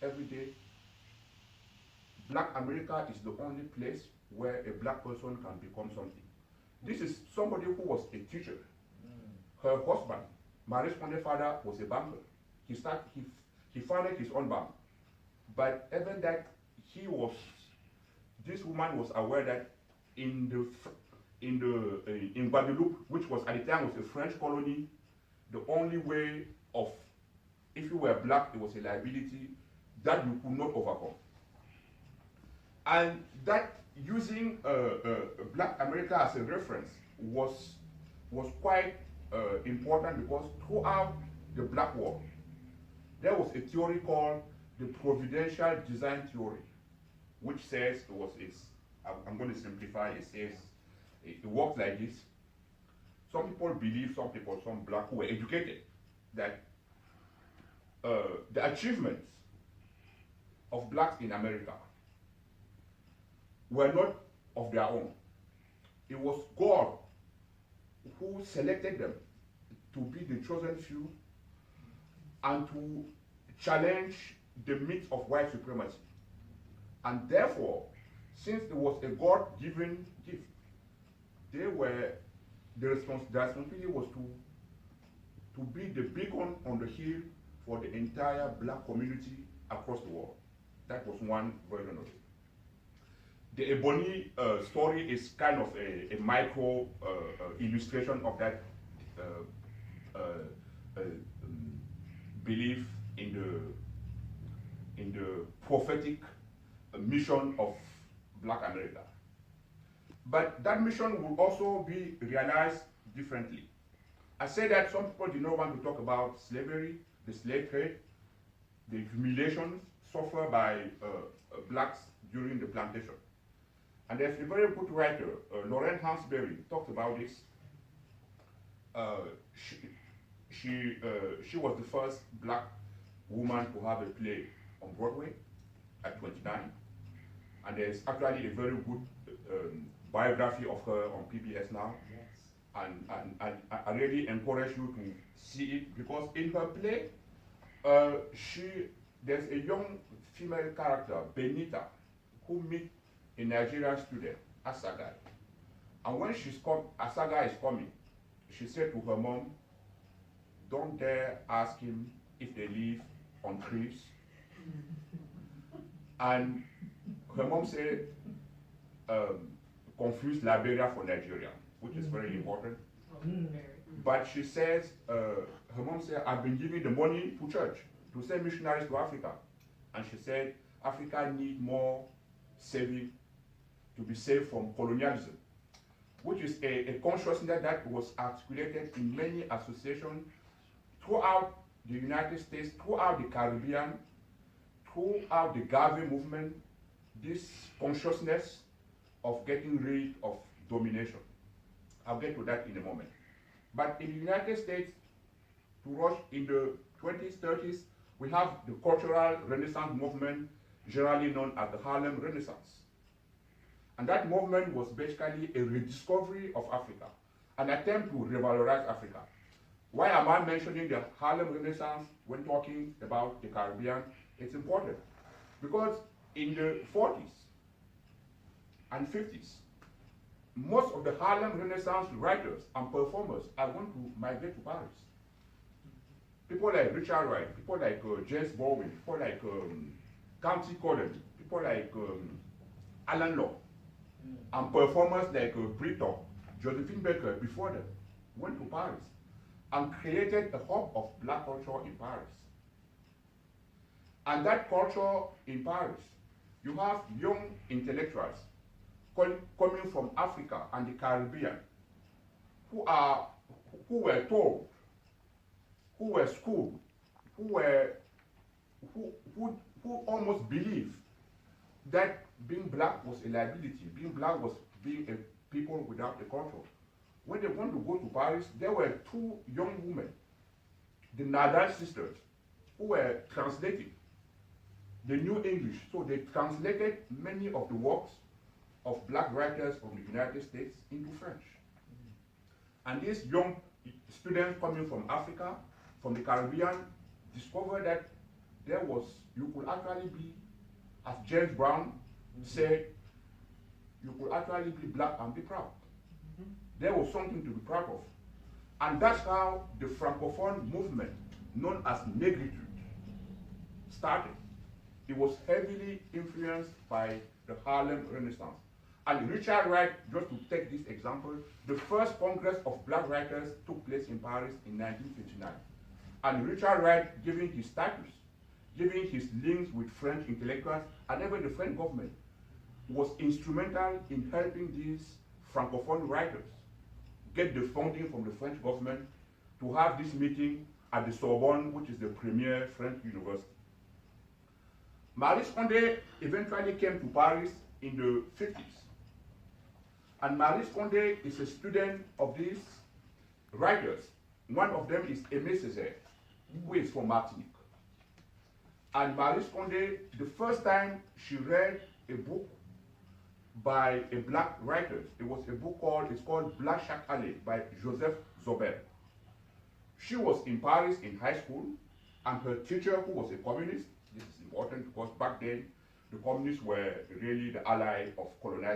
every day, Black America is the only place where a black person can become something. This is somebody who was a teacher. Her husband, Marie's founding father, was a banker. He founded his own bank. But even that, he was this woman was aware that in Guadeloupe, which was at the time was a French colony, the only way of if you were black, it was a liability that you could not overcome. And that using Black America as a reference was quite important because throughout the Black War, there was a theory called the providential design theory, which says I'm going to simplify. It says it works like this. Some people believe, some black who were educated, that the achievements of blacks in America were not of their own. It was God who selected them to be the chosen few and to challenge the myth of white supremacy. And therefore, since it was a God-given gift, the responsibility was to be the beacon on the hill for the entire black community across the world. That was one version of it. The Ebony story is kind of a micro illustration of that belief in the prophetic mission of Black America. But that mission will also be realized differently. I say that some people do not want to talk about slavery, the slave trade, the humiliations suffered by blacks during the plantation. And there's a very good writer, Lauren Hansberry, talked about this. She was the first black woman to have a play on Broadway at 29. And there's actually a very good biography of her on PBS now. Yes. And I really encourage you to see it because in her play, there's a young female character, Benita, who meets a Nigerian student, Asagai. And when Asagai is coming, she said to her mom, don't dare ask him if they live on trees. And her mom said, confuse Liberia for Nigeria, which is very important. But she says, her mom said, I've been giving the money to church to send missionaries to Africa. And she said, Africa needs more saving to be saved from colonialism, which is a consciousness that was articulated in many associations throughout the United States, throughout the Caribbean, throughout the Garvey movement, this consciousness of getting rid of domination. I'll get to that in a moment. But in the United States, to rush in the 20s, 30s, we have the cultural Renaissance movement, generally known as the Harlem Renaissance. And that movement was basically a rediscovery of Africa, an attempt to revalorize Africa. Why am I mentioning the Harlem Renaissance when talking about the Caribbean? It's important because in the 40s and 50s, most of the Harlem Renaissance writers and performers are going to migrate to Paris. People like Richard Wright, people like James Baldwin, people like Countee Cullen, people like Alan Law, and performers like Brito, Josephine Baker before them went to Paris and created a hub of black culture in Paris. And that culture in Paris, you have young intellectuals coming from Africa and the Caribbean who were told, who were schooled, who almost believed that being black was a liability, being black was being a people without a culture. When they wanted to go to Paris, there were two young women, the Nadal sisters, who were translating the New English. So they translated many of the works of black writers from the United States into French. And these young students coming from Africa, from the Caribbean, discovered that you could actually be, as James Brown said, you could actually be black and be proud. There was something to be proud of. And that's how the Francophone movement, known as Negritude, started. It was heavily influenced by the Harlem Renaissance. And Richard Wright, just to take this example, the first Congress of Black Writers took place in Paris in 1959. And Richard Wright, given his status, given his links with French intellectuals, and even the French government, was instrumental in helping these Francophone writers get the funding from the French government to have this meeting at the Sorbonne, which is the premier French university. Maurice Condé eventually came to Paris in the 50s. And Maurice Condé is a student of these writers. One of them is Aimé Césaire, who is from Martinique. And Maurice Condé, the first time she read a book by a black writer, it was a book called Black Chaque Allée by Joseph Zobel. She was in Paris in high school, and her teacher, who was a communist, this is important because back then the communists were really the ally of colonizers.